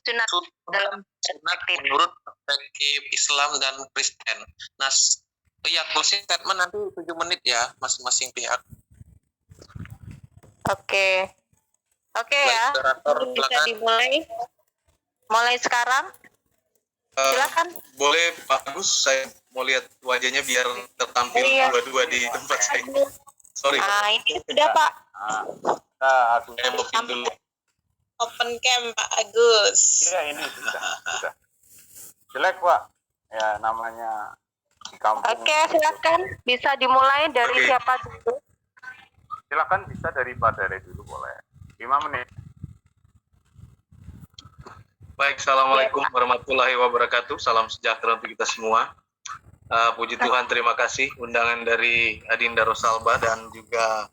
sunat dalam sunat menurut perspektif Islam dan Kristen. Nah, ya closing statement nanti 7 menit ya masing-masing pihak. Oke ya, bisa dimulai. Mulai sekarang. Silakan. Boleh Pak Agus, saya mau lihat wajahnya biar tertampil dua-dua di tempat saya. Sorry. Nah, ini sudah Pak. Saya mau pin dulu. Open cam Pak Agus. Iya, ini sudah. Jelek Pak. Ya namanya di kampung. Oke, silakan. Bisa dimulai dari siapa dulu? Silakan bisa dari Pak Dere dulu boleh. 5 menit. Baik, assalamualaikum warahmatullahi wabarakatuh. Salam sejahtera untuk kita semua. Puji Tuhan, terima kasih undangan dari Adinda Rosalba dan juga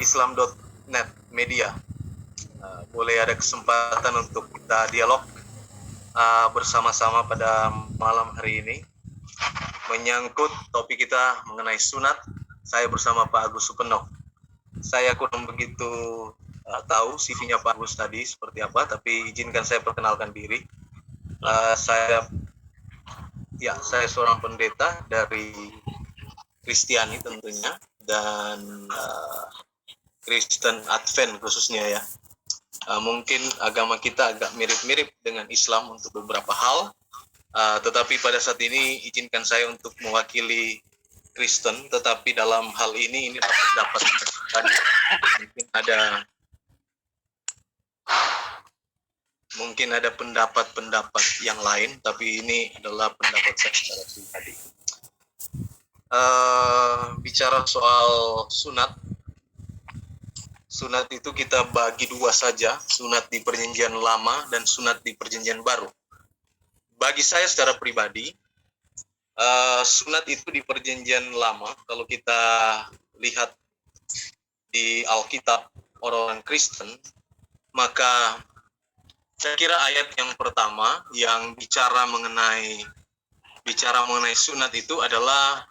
Islam.net Media. Boleh ada kesempatan untuk kita dialog bersama-sama pada malam hari ini menyangkut topik kita mengenai sunat. Saya bersama Pak Agus Supeno. Saya kurang begitu tahu CV-nya Pak Agus tadi seperti apa, tapi izinkan saya perkenalkan diri. Saya seorang pendeta dari Kristiani tentunya, dan Kristen Advent khususnya ya. Mungkin agama kita agak mirip-mirip dengan Islam untuk beberapa hal, tetapi pada saat ini izinkan saya untuk mewakili Kristen, tetapi dalam hal ini dapat mungkin ada pendapat-pendapat yang lain, tapi ini adalah pendapat saya secara pribadi. Bicara soal sunat itu kita bagi dua saja, sunat di Perjanjian Lama dan sunat di Perjanjian Baru. Bagi saya secara pribadi, sunat itu di Perjanjian Lama, kalau kita lihat di Alkitab orang Kristen, maka saya kira ayat yang pertama yang bicara mengenai sunat itu adalah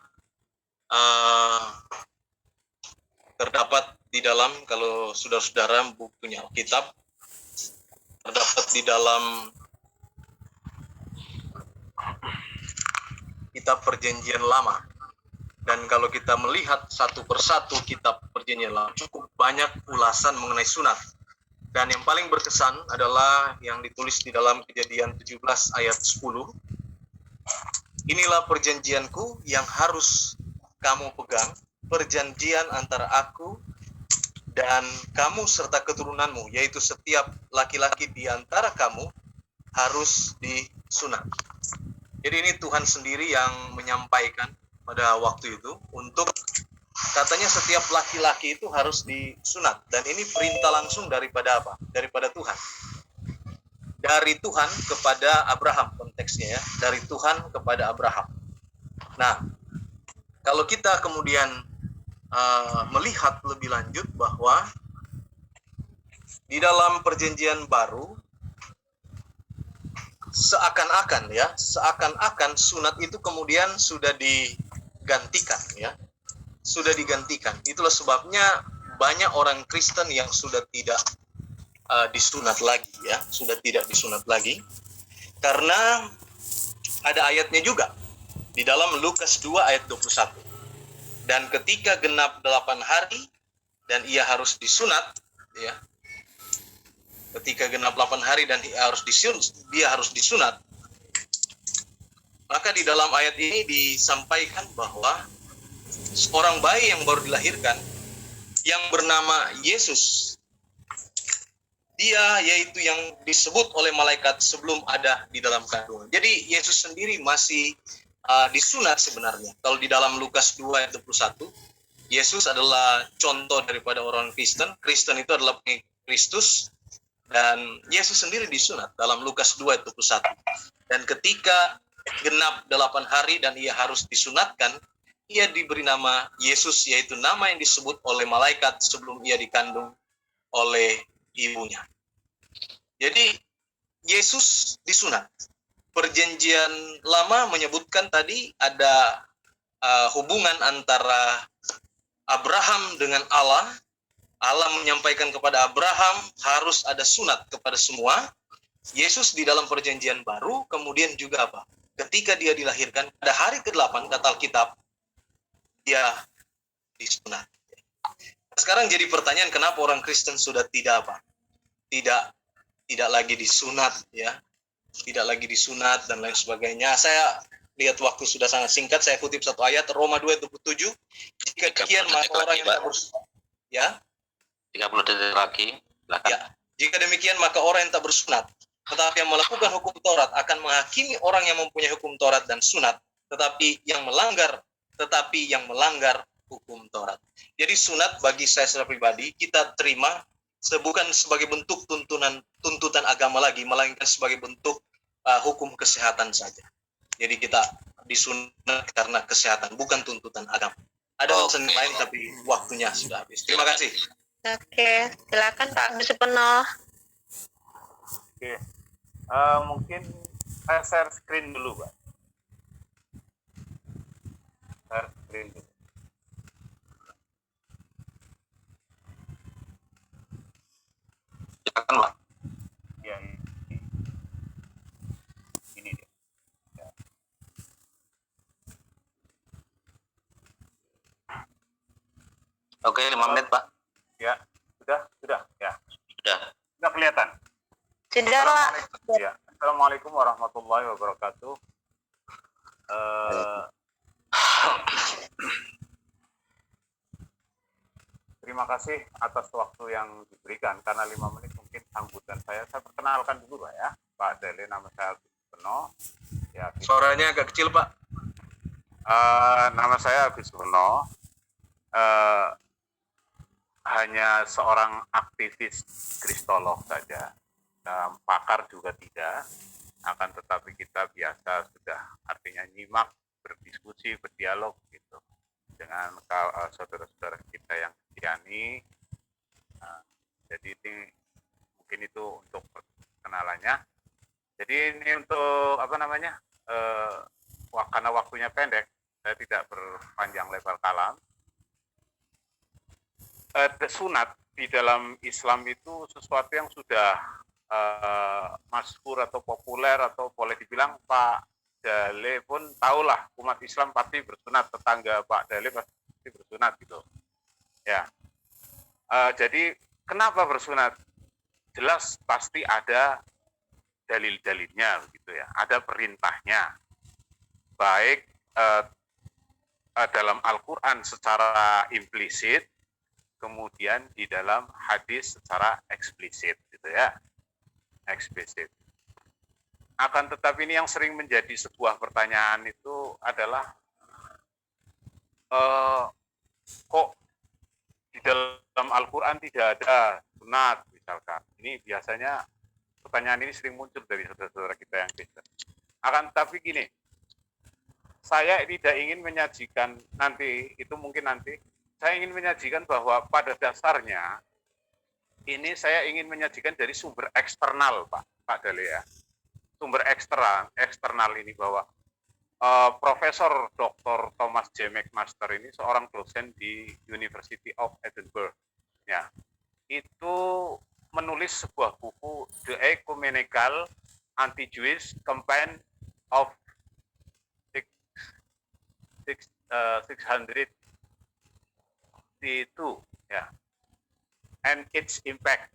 terdapat di dalam, kalau saudara-saudara punya Alkitab, terdapat di dalam kitab Perjanjian Lama. Dan kalau kita melihat satu persatu kitab Perjanjian Lama, cukup banyak ulasan mengenai sunat. Dan yang paling berkesan adalah yang ditulis di dalam Kejadian 17 ayat 10. Inilah perjanjianku yang harus kamu pegang, perjanjian antara aku dan kamu serta keturunanmu, yaitu setiap laki-laki di antara kamu harus disunat. Jadi ini Tuhan sendiri yang menyampaikan pada waktu itu untuk, katanya setiap laki-laki itu harus disunat, dan ini perintah langsung daripada apa? Daripada Tuhan. Dari Tuhan kepada Abraham konteksnya ya, dari Tuhan kepada Abraham. Nah, kalau kita kemudian melihat lebih lanjut bahwa di dalam Perjanjian Baru seakan-akan sunat itu kemudian sudah digantikan ya. Sudah digantikan. Itulah sebabnya banyak orang Kristen yang sudah tidak disunat lagi ya, sudah tidak disunat lagi. Karena ada ayatnya juga di dalam Lukas 2 ayat 21. Dan ketika genap 8 hari dan ia harus disunat ya. Ketika genap 8 hari dan dia harus disunat. Maka di dalam ayat ini disampaikan bahwa seorang bayi yang baru dilahirkan yang bernama Yesus, dia yaitu yang disebut oleh malaikat sebelum ada di dalam kandungan. Jadi Yesus sendiri masih disunat sebenarnya. Kalau di dalam Lukas 2 ayat 21, Yesus adalah contoh daripada orang Kristen. Kristen itu adalah pengikut Kristus, dan Yesus sendiri disunat dalam Lukas 2 ayat 21. Dan ketika genap 8 hari dan ia harus disunatkan, ia diberi nama Yesus, yaitu nama yang disebut oleh malaikat sebelum ia dikandung oleh ibunya. Jadi Yesus disunat. Perjanjian Lama menyebutkan tadi ada hubungan antara Abraham dengan Allah, Allah menyampaikan kepada Abraham harus ada sunat kepada semua. Yesus di dalam perjanjian baru, kemudian juga apa? Ketika dia dilahirkan, pada hari ke-8, kata Alkitab, dia disunat. Sekarang jadi pertanyaan, kenapa orang Kristen sudah tidak apa? Tidak lagi disunat, ya. Tidak lagi disunat dan lain sebagainya. Saya lihat waktu sudah sangat singkat, saya kutip satu ayat, Roma 2:27. Jika demikian, maka orang yang tak bersunat, ya, 30 detik lagi. Silakan. ya, jika demikian maka orang yang tak bersunat tetapi yang melakukan hukum Taurat akan menghakimi orang yang mempunyai hukum Taurat dan sunat, tetapi yang melanggar hukum Taurat. Jadi sunat bagi saya secara pribadi kita terima bukan sebagai bentuk tuntutan agama lagi, melainkan sebagai bentuk hukum kesehatan saja. Jadi kita disunat karena kesehatan, bukan tuntutan agama. Ada alasan lain tapi waktunya sudah habis. Terima kasih. Oke, silakan Pak Supono. Oke. Mungkin saya share screen dulu, Pak. Share screen dulu. Silakan, Pak. Ya, ini dia. Ya. Oke, 5 menit, Pak. Ya, sudah, ya. Sudah. Kelihatan. Sudah, Pak. Ya. Assalamualaikum warahmatullahi wabarakatuh. Terima kasih atas waktu yang diberikan, karena 5 menit mungkin sambutan saya. Saya perkenalkan dulu, Pak, ya. Pak Dele, nama saya Agus Supono. Ya, Suaranya agak kecil, Pak. nama saya Agus Supono. Hanya seorang aktivis kristolog saja, pakar juga tidak, akan tetapi kita biasa sudah artinya nyimak, berdiskusi, berdialog gitu dengan saudara-saudara kita yang Kristiani. Jadi ini mungkin itu untuk perkenalannya. Jadi ini untuk karena waktunya pendek, saya tidak berpanjang lebar kalam. Sunat di dalam Islam itu sesuatu yang sudah masyhur atau populer, atau boleh dibilang Pak Dale pun tahulah, umat Islam pasti bersunat, tetangga Pak Dale pasti bersunat gitu. Ya. Jadi kenapa bersunat? Jelas pasti ada dalil-dalilnya begitu ya, ada perintahnya. Baik dalam Al-Qur'an secara implisit, kemudian di dalam hadis secara eksplisit gitu ya, eksplisit. Akan tetapi ini yang sering menjadi sebuah pertanyaan itu adalah kok di dalam Al-Quran tidak ada sunat misalkan. Ini biasanya pertanyaan ini sering muncul dari saudara-saudara kita yang Kristen. Akan tetapi gini, saya tidak ingin menyajikan nanti, itu mungkin nanti saya ingin menyajikan bahwa pada dasarnya ini saya ingin menyajikan dari sumber eksternal, Pak Dale ya. Sumber eksternal ini bahwa Profesor Dr. Thomas J. McMaster ini seorang dosen di University of Edinburgh. Ya, itu menulis sebuah buku The Ecumenical Anti-Jewish Campaign of 600 itu ya, and its impact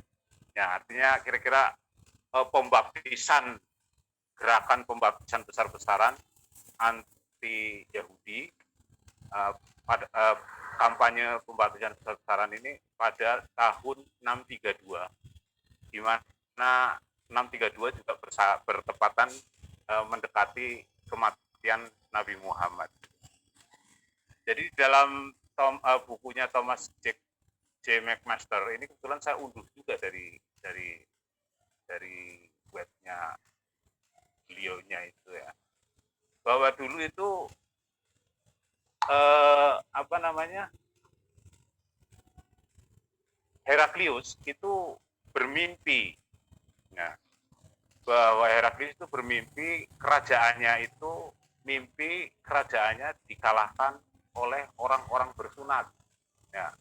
ya, artinya kira-kira gerakan pembaptisan besar-besaran anti Yahudi, pada kampanye pembaptisan besar-besaran ini pada tahun 632, di mana 632 juga bertepatan mendekati kematian Nabi Muhammad. Jadi dalam bukunya Thomas J. McMaster ini kebetulan saya unduh juga dari webnya beliaunya itu ya, bahwa dulu itu Heraklius itu bermimpi, ya, bahwa Heraklius itu bermimpi kerajaannya dikalahkan oleh orang-orang bersunat. Ya.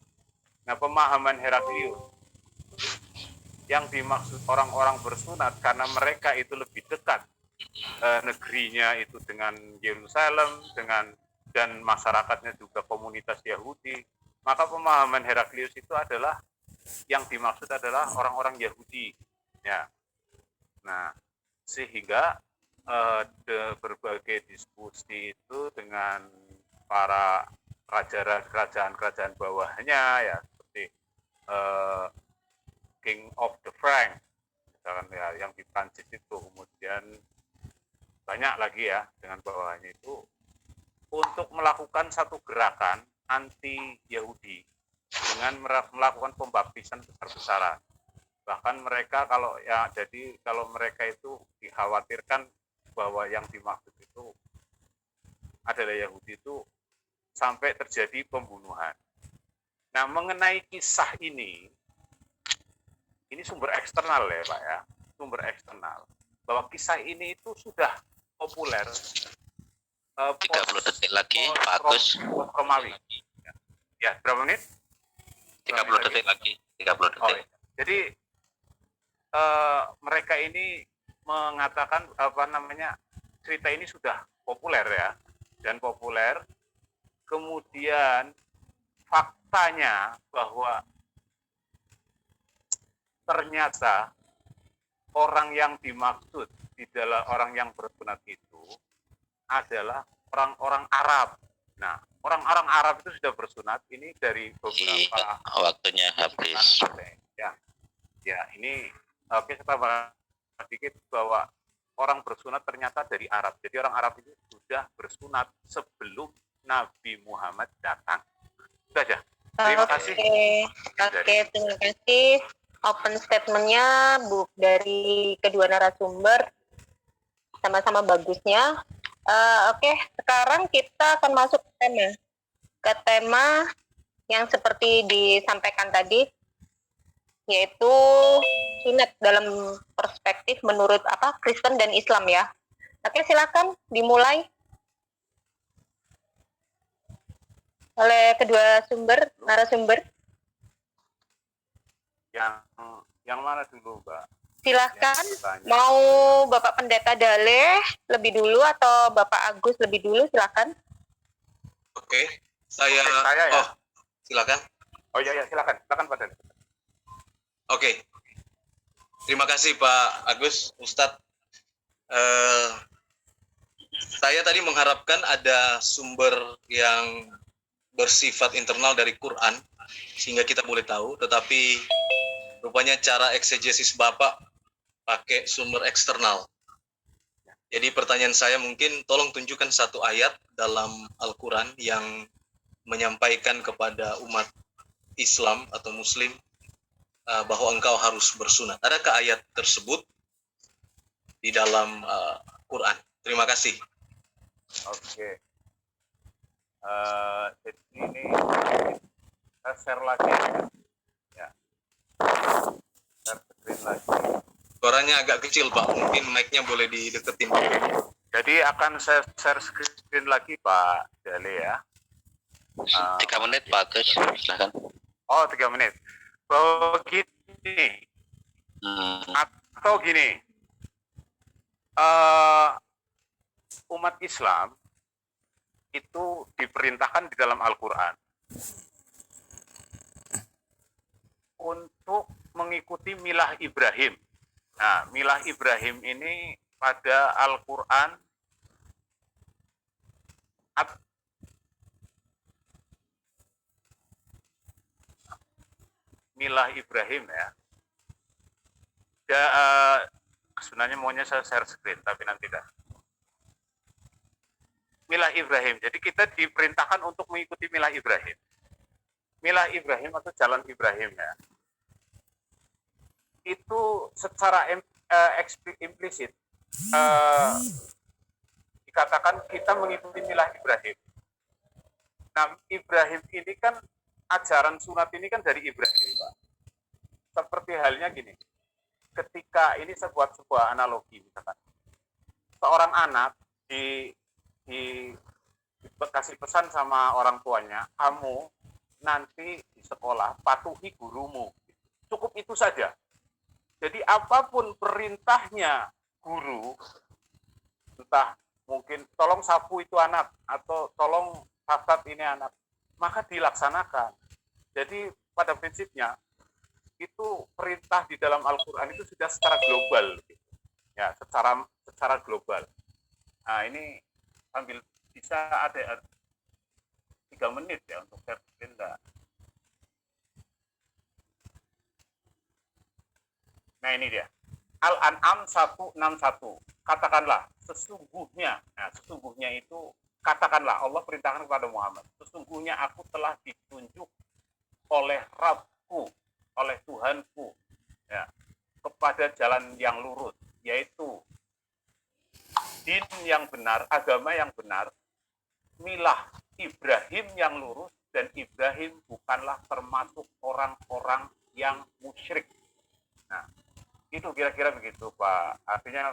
Nah, pemahaman Heraklius yang dimaksud orang-orang bersunat karena mereka itu lebih dekat negerinya itu dengan Yerusalem, dan masyarakatnya juga komunitas Yahudi, maka pemahaman Heraklius itu adalah yang dimaksud adalah orang-orang Yahudi, ya. Nah, sehingga berbagai diskusi itu dengan para kerajaan bawahnya, ya, seperti King of the Frank, misalkan ya, yang di Prancis itu, kemudian banyak lagi ya dengan bawahnya itu, untuk melakukan satu gerakan anti Yahudi dengan melakukan pembaptisan besar-besaran. Bahkan mereka kalau mereka itu dikhawatirkan bahwa yang dimaksud itu adalah Yahudi, itu sampai terjadi pembunuhan. Nah, mengenai kisah ini sumber eksternal ya Pak ya, sumber eksternal, bahwa kisah ini itu sudah populer 30 detik lagi, Pak Agus. Romawi. Ya, berapa menit? 30 detik lagi, 30 detik. Oh, ya. Jadi mereka ini mengatakan cerita ini sudah populer ya, dan populer. Kemudian faktanya bahwa ternyata orang yang dimaksud di dalam orang yang bersunat itu adalah orang-orang Arab. Nah, orang-orang Arab itu sudah bersunat ini dari beberapa waktunya habis. Ya, ini oke, saya tambah sedikit bahwa orang bersunat ternyata dari Arab. Jadi orang Arab itu sudah bersunat sebelum Nabi Muhammad datang. Sudah aja. Terima kasih. Oke, terima kasih. Open statement-nya dari kedua narasumber sama-sama bagusnya. Oke, sekarang kita akan masuk ke tema yang seperti disampaikan tadi, yaitu sunat dalam perspektif menurut Kristen dan Islam ya. Oke, silakan dimulai oleh kedua narasumber. Yang mana dulu, Mbak? Silahkan, mau Bapak Pendeta Dale lebih dulu atau Bapak Agus lebih dulu, silakan. Oke, saya ya. Oh, silakan. Oh iya, silakan Pak Dale. Oke. Terima kasih Pak Agus, Ustadz. Saya tadi mengharapkan ada sumber yang bersifat internal dari Quran sehingga kita boleh tahu, tetapi rupanya cara eksegesis Bapak pakai sumber eksternal. Jadi pertanyaan saya mungkin tolong tunjukkan satu ayat dalam Al-Quran yang menyampaikan kepada umat Islam atau Muslim bahwa engkau harus bersunat. Adakah ayat tersebut di dalam Quran? Terima kasih. Oke. Jadi ini saya share lagi ya. Share screen lagi. Suaranya agak kecil Pak, mungkin mic-nya boleh dideketin. Jadi akan saya share screen lagi Pak Dale ya. 3 menit Pak Agus, silahkan. Oh, 3 menit. Bahwa gini, atau gini, umat Islam itu diperintahkan di dalam Al-Quran untuk mengikuti milah Ibrahim. Nah, milah Ibrahim ini pada Al-Quran milah Ibrahim ya. Sebenarnya maunya saya share screen, tapi nanti dah. Milah Ibrahim. Jadi kita diperintahkan untuk mengikuti milah Ibrahim. Milah Ibrahim atau jalan Ibrahim ya. Itu secara implisit dikatakan kita mengikuti milah Ibrahim. Nah, Ibrahim ini kan ajaran sunat ini kan dari Ibrahim, Pak. Seperti halnya gini. Ketika ini sebuah analogi misalkan. Seorang anak dikasih pesan sama orang tuanya, kamu nanti di sekolah patuhi gurumu. Cukup itu saja. Jadi apapun perintahnya guru, entah mungkin tolong sapu itu anak atau tolong catat ini anak, maka dilaksanakan. Jadi pada prinsipnya itu perintah di dalam Al-Quran itu sudah secara global, ya secara global. Nah ini sambil bisa ada 3 menit ya untuk share screen. Nah ini dia. Al-An'am 161. Katakanlah sesungguhnya. Nah, sesungguhnya itu katakanlah Allah perintahkan kepada Muhammad. Sesungguhnya aku telah ditunjuk oleh Rabbku, oleh Tuhanku, ya, kepada jalan yang lurus, yaitu din yang benar, agama yang benar, milah Ibrahim yang lurus, dan Ibrahim bukanlah termasuk orang-orang yang musyrik. Nah, itu kira-kira begitu Pak. Artinya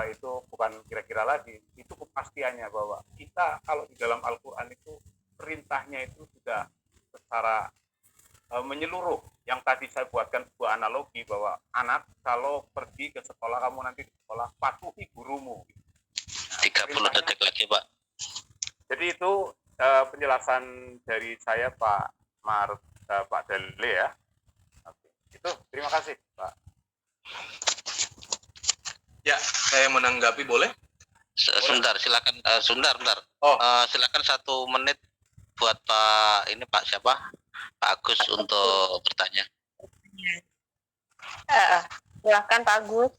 itu bukan kira-kira lagi, itu kepastiannya bahwa kita kalau di dalam Al-Quran itu perintahnya itu sudah secara menyeluruh. Yang tadi saya buatkan sebuah analogi bahwa anak kalau pergi ke sekolah, kamu nanti di sekolah patuhi gurumu. Nah, 30 detik lagi Pak. jadi itu penjelasan dari saya Pak Dale ya. Oke. Itu terima kasih Pak. Ya, saya menanggapi boleh? Sebentar, silakan. Bentar. Oh. Silakan 1 menit buat Pak siapa? Pak Agus untuk bertanya. Silakan Pak Agus.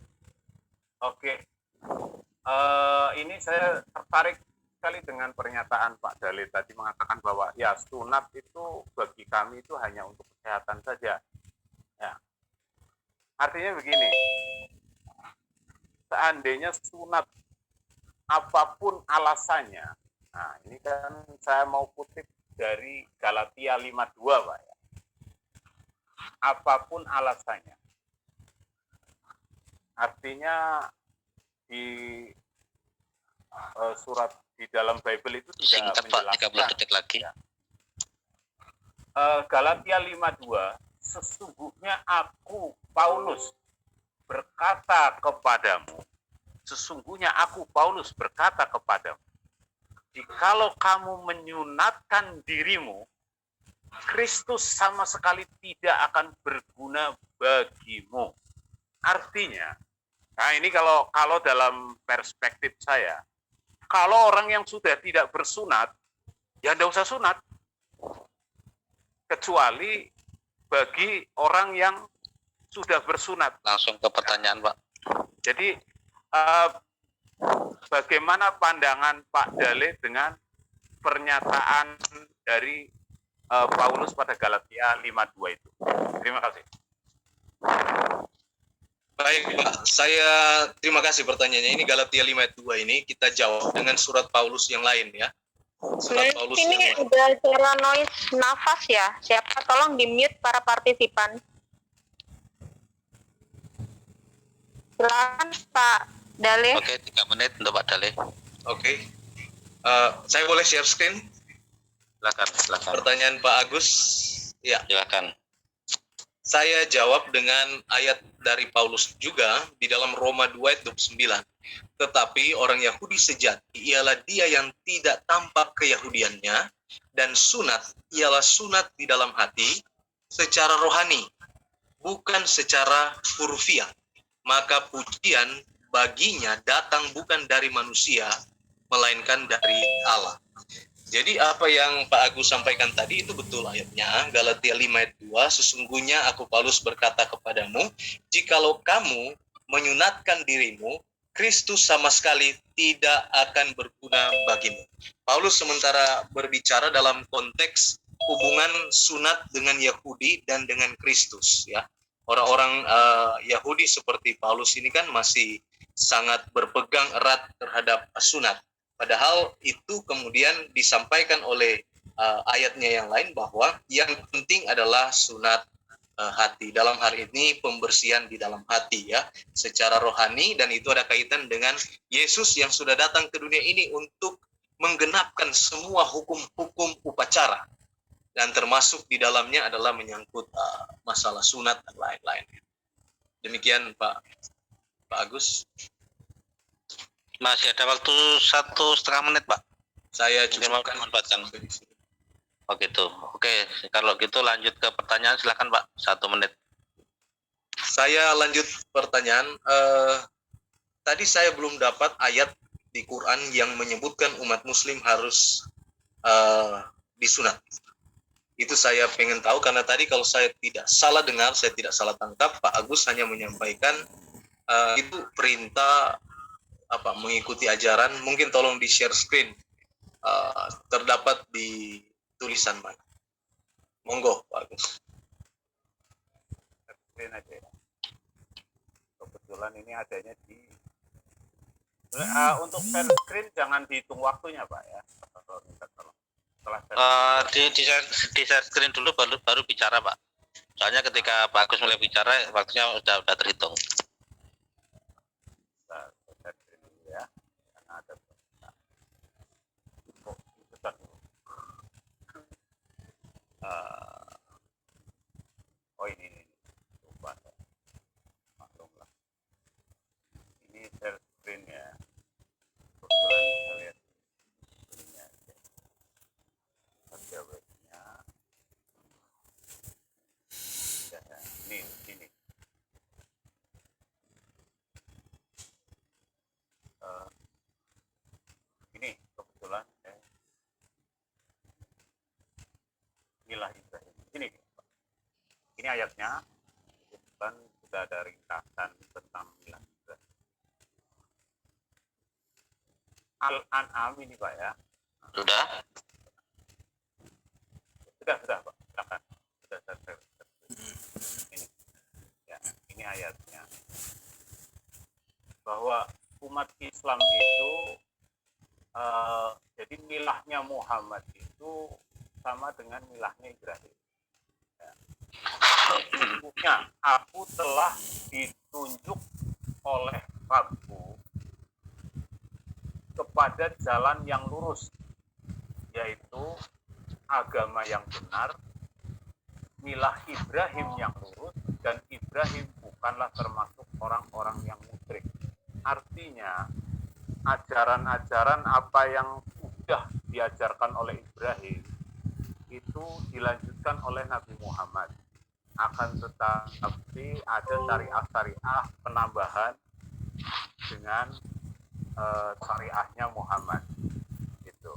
Oke. Ini saya tertarik sekali dengan pernyataan Pak Dale tadi mengatakan bahwa ya sunat itu bagi kami itu hanya untuk kesehatan saja. Ya. Artinya begini, seandainya sunat apapun alasannya, nah ini kan saya mau kutip dari Galatia 52 Pak ya. Apapun alasannya. Artinya di surat di dalam Bible itu sudah Singkat Pak, 30 detik lagi. Ya. Galatia 52, sesungguhnya aku Paulus berkata kepadamu, jikalau kamu menyunatkan dirimu, Kristus sama sekali tidak akan berguna bagimu. Artinya, nah ini kalau dalam perspektif saya, kalau orang yang sudah tidak bersunat, ya tidak usah sunat. Kecuali bagi orang yang sudah bersunat. Langsung ke pertanyaan Pak. Jadi bagaimana pandangan Pak Dale dengan pernyataan dari Paulus pada Galatia 52 itu? Terima kasih. Baik Pak, saya terima kasih pertanyaannya. Ini Galatia 52 ini kita jawab dengan surat Paulus yang lain ya. Surat Paulus Ini yang lain. ada suara noise nafas ya. Siapa tolong di-mute para partisipan. Silakan Pak Dale. Oke, 3 menit untuk Pak Dale. Oke. Saya boleh share screen? Silakan. Pertanyaan Pak Agus. Ya. Silakan. Saya jawab dengan ayat dari Paulus juga di dalam Roma 2 ayat 29. Tetapi orang Yahudi sejati ialah dia yang tidak tampak keyahudiannya, dan sunat ialah sunat di dalam hati secara rohani, bukan secara hurufiah. Maka pujian baginya datang bukan dari manusia, melainkan dari Allah. Jadi apa yang Pak Agus sampaikan tadi itu betul ayatnya, Galatia 5 ayat 2, sesungguhnya aku Paulus berkata kepadamu, jikalau kamu menyunatkan dirimu, Kristus sama sekali tidak akan berguna bagimu. Paulus sementara berbicara dalam konteks hubungan sunat dengan Yahudi dan dengan Kristus ya. Orang-orang Yahudi seperti Paulus ini kan masih sangat berpegang erat terhadap sunat. Padahal itu kemudian disampaikan oleh ayatnya yang lain bahwa yang penting adalah sunat hati. Dalam hal ini pembersihan di dalam hati ya, secara rohani, dan itu ada kaitan dengan Yesus yang sudah datang ke dunia ini untuk menggenapkan semua hukum-hukum upacara. dan termasuk di dalamnya adalah menyangkut masalah sunat dan lain-lain. Demikian Pak Agus. Masih ada waktu 1,5 menit, Pak. Saya Mungkin mau cukupkan dimanfaatkan. sampai di sini. Oh gitu. Oke, kalau gitu lanjut ke pertanyaan, silakan Pak. 1 menit. Saya lanjut pertanyaan. Tadi saya belum dapat ayat di Quran yang menyebutkan umat Muslim harus disunat. Itu saya pengen tahu karena tadi kalau saya tidak salah dengar, saya tidak salah tangkap, Pak Agus hanya menyampaikan itu perintah mengikuti ajaran. Mungkin tolong di share screen, terdapat di tulisan mana. Monggo Pak Agus. Screen aja ya. Kebetulan ini adanya di untuk share screen jangan dihitung waktunya Pak ya. Tolong. Setelah Di share screen dulu baru bicara Pak. Soalnya ketika Pak Agus mulai bicara waktunya udah terhitung. share screen dulu ya. Karena ada kok besar dulu. Oh ini coba maklumlah. Ini share screen ya. Kebetulan saya lihat screen-nya aja. Ada webnya. Ya, ini. Ini kebetulan Milah Ibrahim. Ini ayatnya. Kebetulan sudah ada ringkasan tentang Milah Ibrahim. Al-An'am ini Pak ya. Sudah? Sudah Pak. Silakan. Sudah saya. Ini. Ya, ini ayatnya. Bahwa umat Islam itu jadi milahnya Muhammad itu sama dengan milahnya Ibrahim. Ya. Sesungguhnya aku telah ditunjuk oleh Rabbku kepada jalan yang lurus, yaitu agama yang benar, milah Ibrahim yang lurus, dan Ibrahim bukanlah termasuk orang-orang yang musyrik. Artinya, ajaran-ajaran apa yang sudah diajarkan oleh Ibrahim itu dilanjutkan oleh Nabi Muhammad. Akan tetapi ada syariah penambahan dengan syariahnya Muhammad. Gitu.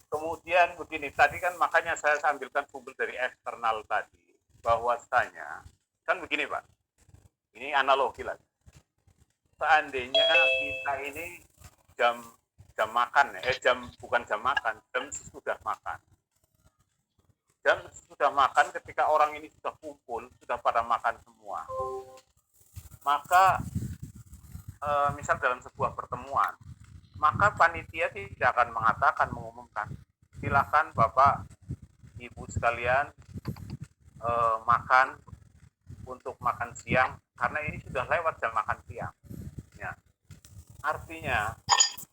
Kemudian begini, tadi kan makanya saya ambilkan sumber dari eksternal tadi, bahwasanya kan begini Pak, ini analogi lagi. Seandainya kita ini jam makan, bukan jam makan, jam sesudah makan. Jam sesudah makan ketika orang ini sudah kumpul, sudah pada makan semua. Maka misal dalam sebuah pertemuan, maka panitia tidak akan mengumumkan, silakan Bapak, Ibu sekalian makan untuk makan siang, karena ini sudah lewat jam makan siang. Ya. Artinya,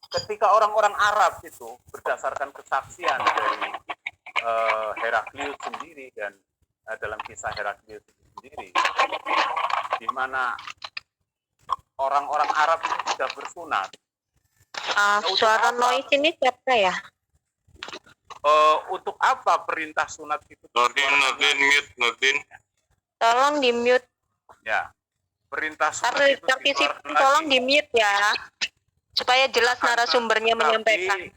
ketika orang-orang Arab itu berdasarkan kesaksian dari Heraklius sendiri dan dalam kisah Heraklius sendiri, di mana orang-orang Arab itu sudah bersunat. Suara noise ini siapa ya? Untuk apa perintah sunat itu? Nurdin. Tolong di mute. Ya, perintah sunat itu Partisipant tolong di mute ya, supaya jelas narasumbernya menyampaikan.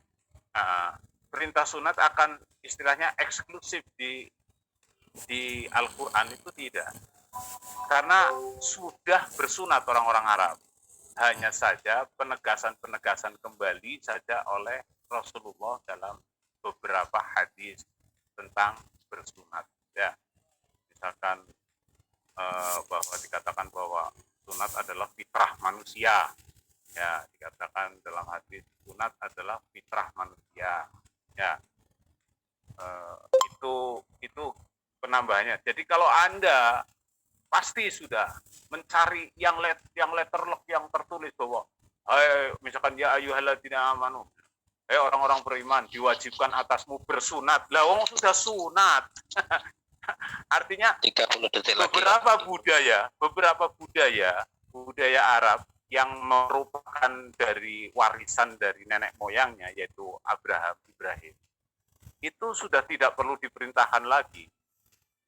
Perintah sunat akan istilahnya eksklusif di Al-Quran itu tidak, karena sudah bersunat orang-orang Arab. Hanya saja penegasan kembali saja oleh Rasulullah dalam beberapa hadis tentang bersunat. Ya, misalkan bahwa dikatakan bahwa sunat adalah fitrah manusia. Ya, dikatakan dalam hadis sunat adalah fitrah manusia. Ya, itu penambahannya. Jadi kalau Anda pasti sudah mencari yang letterlock yang tertulis bahwa misalkan ya ayyuhalladzina amanu, orang-orang beriman, diwajibkan atasmu bersunat. Lah wong sudah sunat. Artinya 30 detik lagi. beberapa budaya Arab yang merupakan dari warisan dari nenek moyangnya, yaitu Ibrahim, itu sudah tidak perlu diperintahkan lagi.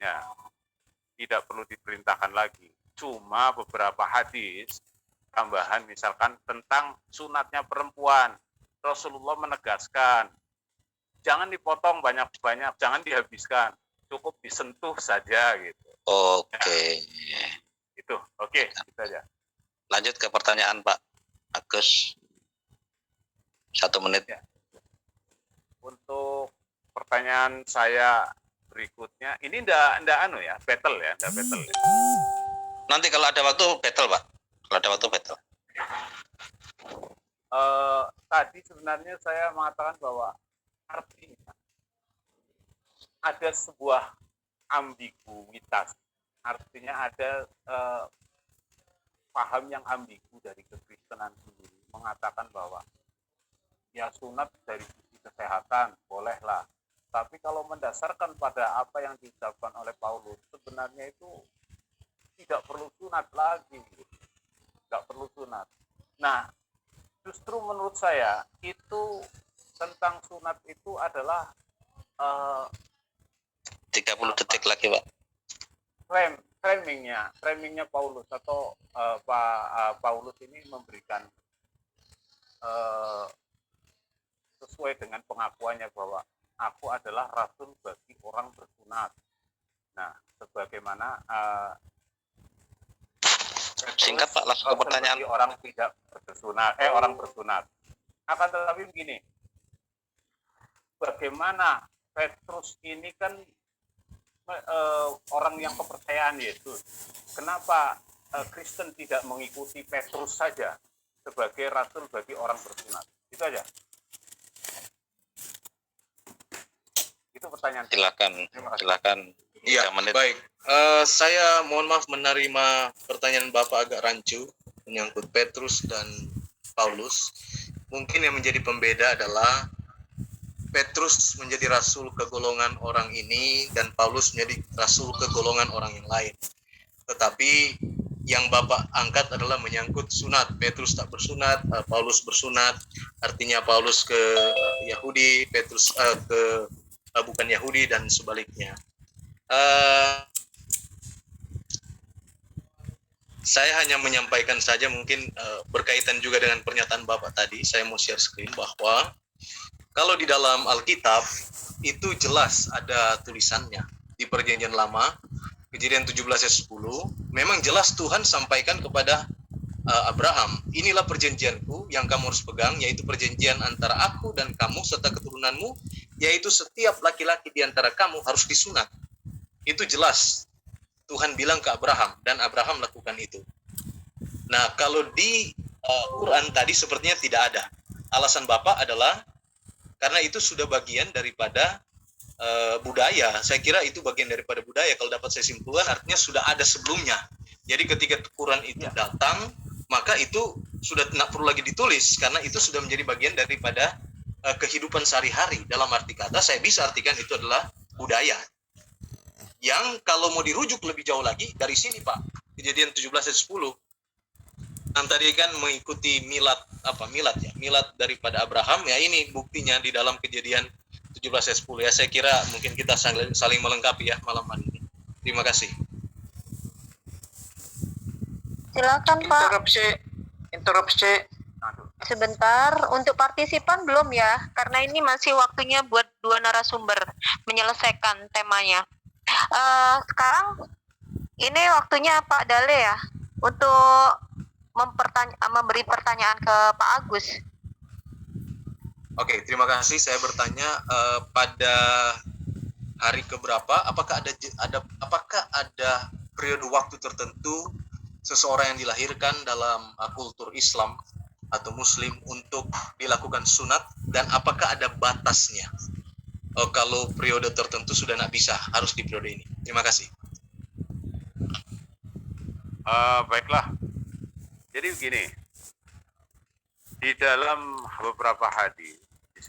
Ya, tidak perlu diperintahkan lagi. Cuma beberapa hadis tambahan, misalkan tentang sunatnya perempuan, Rasulullah menegaskan, jangan dipotong banyak-banyak, jangan dihabiskan, cukup disentuh saja gitu. Oke. Itu, oke, itu aja. Lanjut ke pertanyaan Pak Agus. 1 menit. Ya. Untuk pertanyaan saya berikutnya, ini ndak battle ya. Nanti kalau ada waktu battle, Pak. Kalau ada waktu battle. Tadi sebenarnya saya mengatakan bahwa artinya ada sebuah ambiguitas. Artinya ada paham yang ambigu dari kekristenan sendiri, mengatakan bahwa ya sunat dari sisi kesehatan bolehlah, tapi kalau mendasarkan pada apa yang diucapkan oleh Paulus, sebenarnya itu tidak perlu sunat lagi, tidak perlu sunat. Nah, justru menurut saya itu tentang sunat itu adalah 30 detik lagi, Pak. framingnya Paulus, atau Paulus ini memberikan sesuai dengan pengakuannya bahwa aku adalah rasul bagi orang bersunat. Nah, sebagaimana Singkat, Pak, langsung ke pertanyaan. Orang tidak bersunat, orang bersunat. Akan tetapi begini, bagaimana Petrus ini kan orang yang kepercayaan Yesus. Kenapa Kristen tidak mengikuti Petrus saja sebagai rasul bagi orang bersunat? Itu aja. Itu pertanyaan. Silakan. Iya, 3 menit. baik. Saya mohon maaf menerima pertanyaan Bapak agak rancu menyangkut Petrus dan Paulus. Mungkin yang menjadi pembeda adalah Petrus menjadi rasul ke golongan orang ini dan Paulus menjadi rasul ke golongan orang yang lain. Tetapi yang Bapak angkat adalah menyangkut sunat. Petrus tak bersunat, Paulus bersunat. Artinya Paulus ke Yahudi, Petrus ke bukan Yahudi, dan sebaliknya. Saya hanya menyampaikan saja, mungkin berkaitan juga dengan pernyataan Bapak tadi. Saya mau share screen bahwa kalau di dalam Alkitab itu jelas ada tulisannya di Perjanjian Lama, Kejadian 17 ayat 10, memang jelas Tuhan sampaikan kepada Abraham, inilah perjanjianku yang kamu harus pegang, yaitu perjanjian antara aku dan kamu serta keturunanmu, yaitu setiap laki-laki di antara kamu harus disunat. Itu jelas Tuhan bilang ke Abraham, dan Abraham lakukan itu. Nah, kalau di Quran tadi sepertinya tidak ada. Alasan Bapak adalah karena itu sudah bagian daripada budaya. Saya kira itu bagian daripada budaya. Kalau dapat saya simpulkan, artinya sudah ada sebelumnya. Jadi ketika Quran itu datang, maka itu sudah tidak perlu lagi ditulis, karena itu sudah menjadi bagian daripada kehidupan sehari-hari. Dalam arti kata, saya bisa artikan itu adalah budaya. Yang kalau mau dirujuk lebih jauh lagi, dari sini Pak, Kejadian 17 ayat 10. Yang tadi kan mengikuti milad daripada Abraham, ya ini buktinya di dalam Kejadian 17 ayat 10 ya. Saya kira mungkin kita saling melengkapi ya malam hari ini. Terima kasih. Silakan Pak. Interupsi. Sebentar, untuk partisipan belum ya? Karena ini masih waktunya buat 2 narasumber menyelesaikan temanya. Sekarang ini waktunya Pak Dale ya untuk memberi pertanyaan ke Pak Agus. Oke, terima kasih. Saya bertanya pada hari keberapa? Apakah ada periode waktu tertentu seseorang yang dilahirkan dalam kultur Islam atau Muslim untuk dilakukan sunat, dan apakah ada batasnya? Kalau periode tertentu sudah tidak bisa, harus di periode ini. Terima kasih. Baiklah. Jadi begini, di dalam beberapa hadis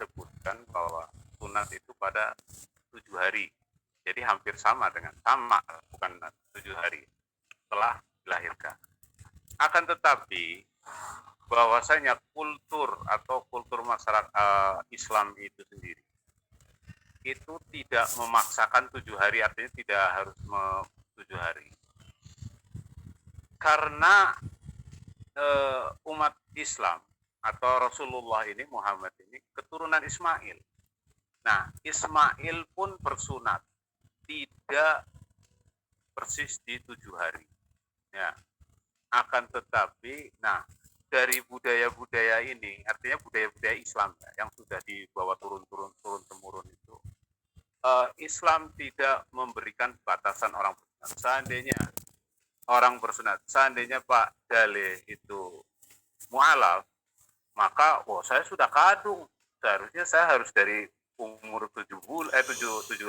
disebutkan bahwa sunat itu pada 7 hari. Jadi hampir sama, bukan 7 hari setelah dilahirkan. Akan tetapi bahwasanya kultur masyarakat Islam itu sendiri itu tidak memaksakan 7 hari, artinya tidak harus 7 hari. Karena umat Islam atau Rasulullah ini, Muhammad ini keturunan Ismail. Nah, Ismail pun bersunat tidak persis di 7 hari. Ya. Akan tetapi, nah, dari budaya-budaya ini, artinya budaya-budaya Islam ya, yang sudah dibawa turun-temurun itu, Islam tidak memberikan batasan orang bersunat. Seandainya Pak Dale itu mualaf, maka saya sudah kadung. Seharusnya saya harus dari umur 7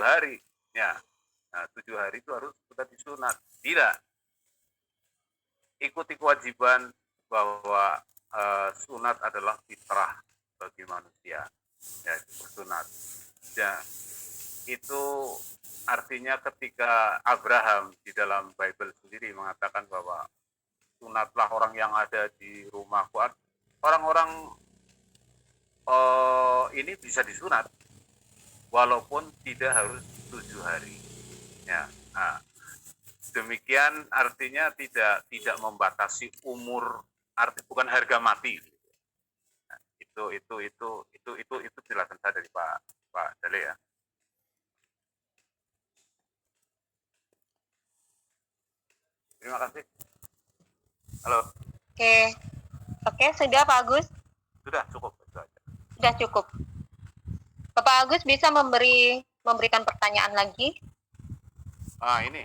hari. Ya. Nah, 7 hari itu harus sudah disunat. Tidak. Ikuti kewajiban bahwa sunat adalah fitrah bagi manusia. Ya, bersunat. Ya, itu artinya ketika Abraham di dalam Bible sendiri mengatakan bahwa sunatlah orang yang ada di rumahku, orang-orang ini bisa disunat walaupun tidak harus 7 hari. Ya, nah, demikian artinya tidak membatasi umur, bukan harga mati. Nah, itu penjelasan saya dari Pak Dale ya. Terima kasih. Halo. Oke, sudah Pak Agus? Sudah cukup. Sudah cukup. Bapak Agus bisa memberikan pertanyaan lagi? Ini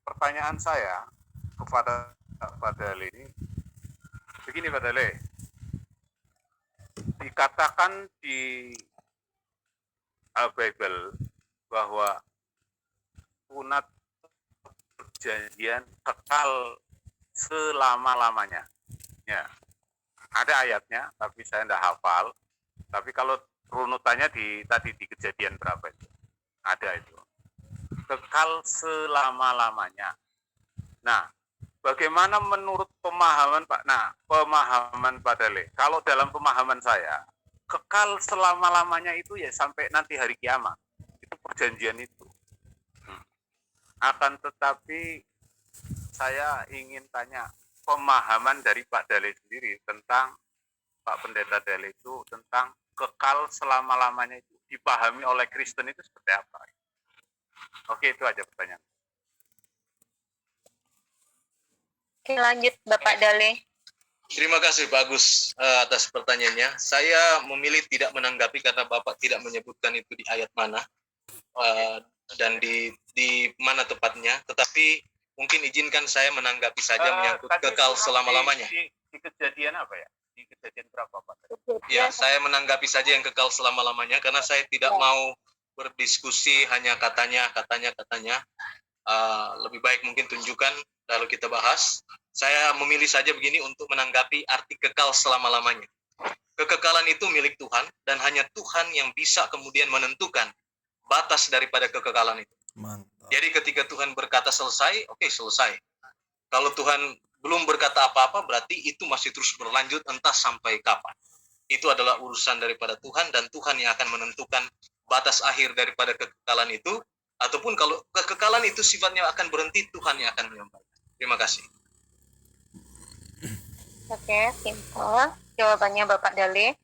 pertanyaan saya kepada Pak Dale ini begini, Pak Dale. Dikatakan di Bible bahwa sunat perjanjian kekal selama-lamanya. Ya. Ada ayatnya, tapi saya tidak hafal. Tapi kalau runutannya tadi di Kejadian berapa itu? Ada itu. Kekal selama-lamanya. Nah, bagaimana menurut pemahaman Pak? Nah, pemahaman Pak Dale. Kalau dalam pemahaman saya, kekal selama-lamanya itu ya sampai nanti hari kiamat. Itu perjanjian itu. Akan tetapi saya ingin tanya pemahaman dari Pak Dale sendiri tentang Pak Pendeta Dale itu tentang kekal selama-lamanya itu dipahami oleh Kristen itu seperti apa? Oke, itu aja pertanyaan. Oke, lanjut Bapak Dale. Terima kasih Pak Agus atas pertanyaannya. Saya memilih tidak menanggapi karena Bapak tidak menyebutkan itu di ayat mana dan di mana tepatnya. Tetapi mungkin izinkan saya menanggapi saja menyangkut kekal selama-lamanya. Di Kejadian apa ya? Di Kejadian berapa Pak? Ya, saya menanggapi saja yang kekal selama-lamanya karena saya tidak mau berdiskusi hanya katanya. Lebih baik mungkin tunjukkan lalu kita bahas. Saya memilih saja begini untuk menanggapi arti kekal selama-lamanya. Kekekalan itu milik Tuhan dan hanya Tuhan yang bisa kemudian menentukan batas daripada kekekalan itu. Mantap. Jadi ketika Tuhan berkata selesai, oke, selesai. Kalau Tuhan belum berkata apa-apa, berarti itu masih terus berlanjut entah sampai kapan. Itu adalah urusan daripada Tuhan dan Tuhan yang akan menentukan batas akhir daripada kekekalan itu. Ataupun kalau kekekalan itu sifatnya akan berhenti, Tuhan yang akan menyampaikan. Terima kasih. Oke, simple. Jawabannya Bapak Dale.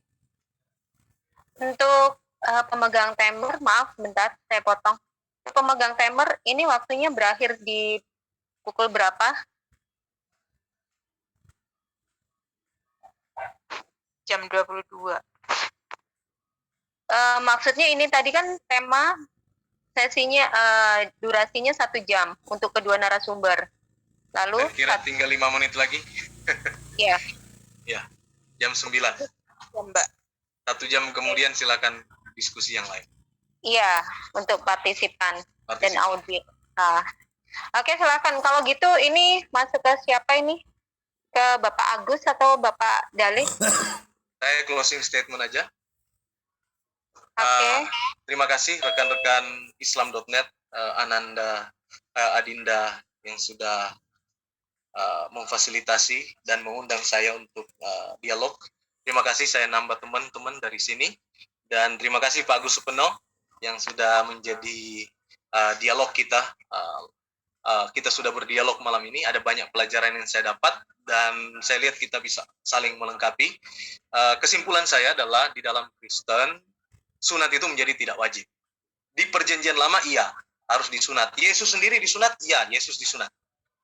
Untuk pemegang timer, maaf bentar, saya potong. Pemegang timer, ini waktunya berakhir di pukul berapa? Jam 22. Maksudnya ini tadi kan tema sesinya, durasinya 1 jam untuk kedua narasumber. Lalu Kira tinggal 5 menit lagi. ya. Ya, jam 9. Ya, Mbak. 1 jam kemudian silakan diskusi yang lain. Iya, untuk partisipan dan audit. Oke, silakan. Kalau gitu ini masuk ke siapa ini? Ke Bapak Agus atau Bapak Dale? Saya closing statement aja. Oke. Terima kasih rekan-rekan Islam.net, Ananda, Adinda yang sudah memfasilitasi dan mengundang saya untuk dialog. Terima kasih, saya nambah teman-teman dari sini. Dan terima kasih Pak Agus Supeno yang sudah menjadi dialog kita. Kita sudah berdialog malam ini, ada banyak pelajaran yang saya dapat dan saya lihat kita bisa saling melengkapi. Kesimpulan saya adalah di dalam Kristen, sunat itu menjadi tidak wajib. Di perjanjian lama iya, harus disunat. Yesus sendiri disunat, iya, Yesus disunat.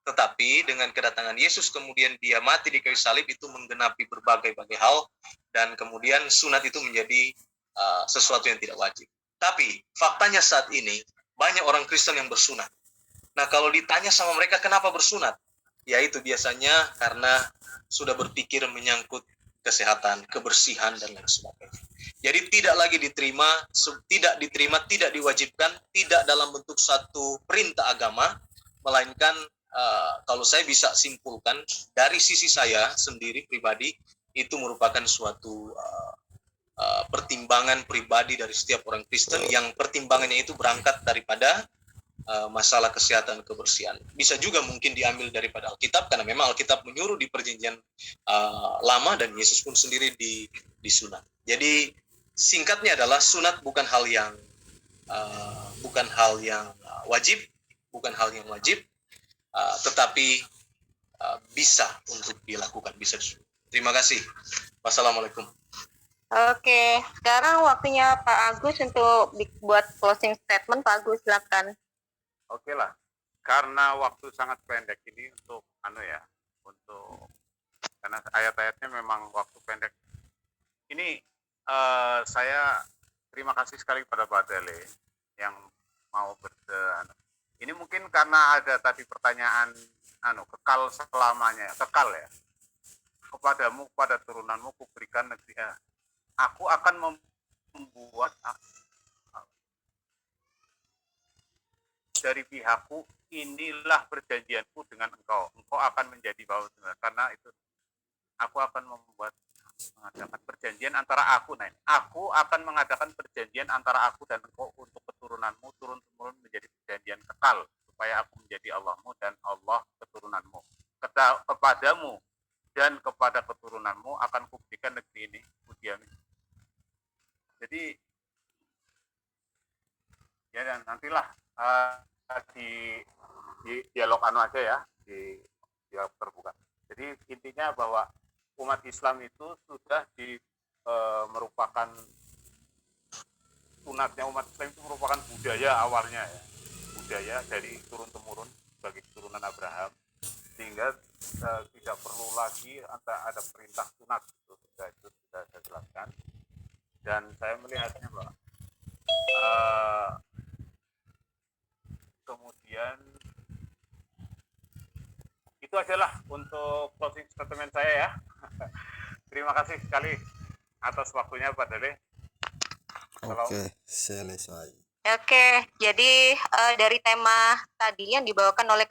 Tetapi dengan kedatangan Yesus kemudian dia mati di kayu salib itu menggenapi berbagai-bagai hal dan kemudian sunat itu menjadi sesuatu yang tidak wajib. Tapi faktanya saat ini banyak orang Kristen yang bersunat. Nah kalau ditanya sama mereka kenapa bersunat, yaitu biasanya karena sudah berpikir menyangkut kesehatan, kebersihan dan lain sebagainya. Jadi tidak lagi diterima, tidak diwajibkan, tidak dalam bentuk satu perintah agama, melainkan kalau saya bisa simpulkan dari sisi saya sendiri pribadi itu merupakan suatu pertimbangan pribadi dari setiap orang Kristen yang pertimbangannya itu berangkat daripada masalah kesehatan kebersihan. Bisa juga mungkin diambil daripada Alkitab karena memang Alkitab menyuruh di perjanjian lama dan Yesus pun sendiri disunat. Jadi singkatnya adalah sunat bukan hal yang wajib, tetapi bisa untuk dilakukan, bisa. Terima kasih. Wassalamualaikum. Oke, sekarang waktunya Pak Agus untuk buat closing statement. Pak Agus, silakan. Oke lah, karena waktu sangat pendek ini untuk karena ayat-ayatnya memang waktu pendek. Ini saya terima kasih sekali kepada Pak Dele yang mau ini mungkin karena ada tadi pertanyaan kekal selamanya, kekal ya. Kepadamu, kepada turunanmu kuberikan negeri. Aku akan membuat dari pihakku, inilah perjanjianku dengan engkau. Engkau akan menjadi bawah karena itu aku akan mengadakan perjanjian antara aku. Aku akan mengadakan perjanjian antara aku dan engkau untuk keturunanmu turun-temurun menjadi perjanjian kekal supaya aku menjadi Allahmu dan Allah keturunanmu. Kepadamu dan kepada keturunanmu akan kuberikan negeri ini kudiami. Jadi ya dan nantilah di dialog aja ya, di dialog terbuka. Jadi intinya bahwa umat Islam itu sudah merupakan sunatnya umat Islam itu merupakan budaya awalnya ya, budaya dari turun temurun sebagai keturunan Abraham, sehingga tidak perlu lagi ada perintah sunat itu sudah saya jelaskan. Dan saya melihatnya bahwa kemudian itu adalah untuk closing statement saya ya. Terima kasih sekali atas waktunya Pak Dele. Oke, selesai. Oke, jadi dari tema tadi yang dibawakan oleh